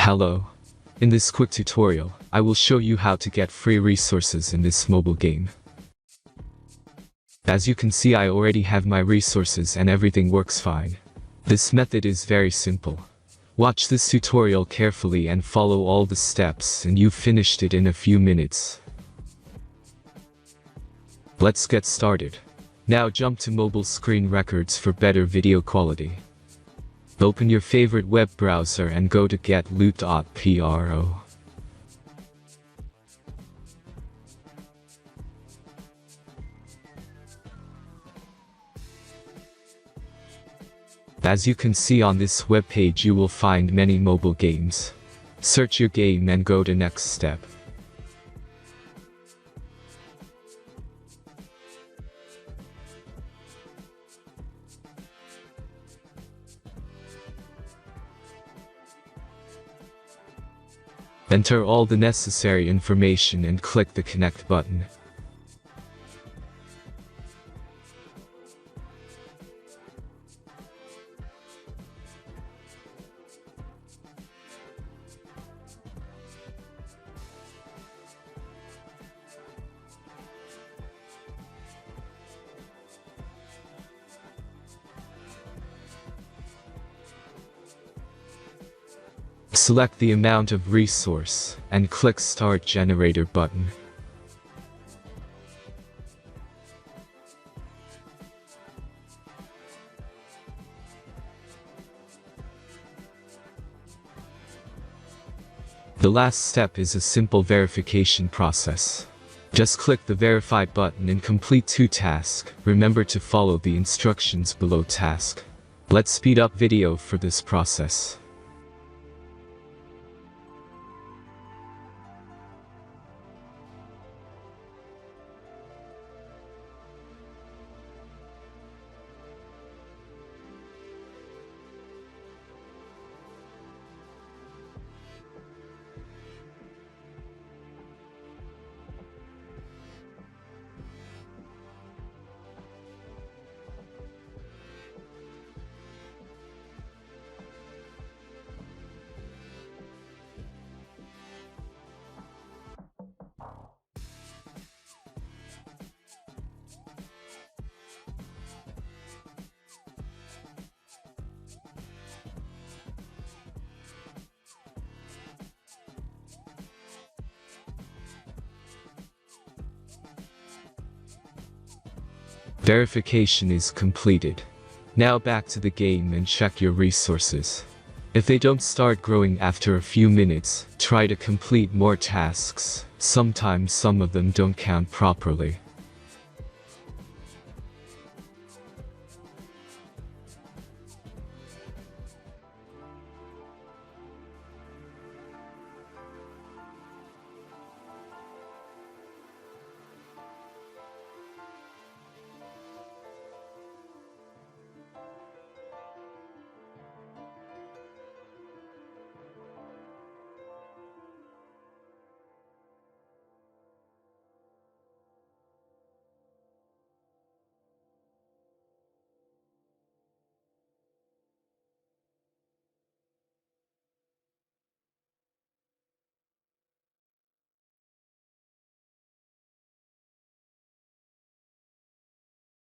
Hello. In this quick tutorial, I will show you how to get free resources in this mobile game. As you can see, I already have my resources and everything works fine. This method is very simple. Watch this tutorial carefully and follow all the steps and you've finished it in a few minutes. Let's get started. Now jump to mobile screen records for better video quality. Open your favorite web browser and go to getloot.pro. As you can see on this web page, you will find many mobile games. Search your game and go to next step. Enter all the necessary information and click the connect button. Select the amount of resource and click Start Generator button. The last step is a simple verification process. Just click the Verify button and complete 2 tasks. Remember to follow the instructions below task. Let's speed up video for this process. Verification is completed. Now back to the game and check your resources. If they don't start growing after a few minutes, try to complete more tasks. Sometimes some of them don't count properly.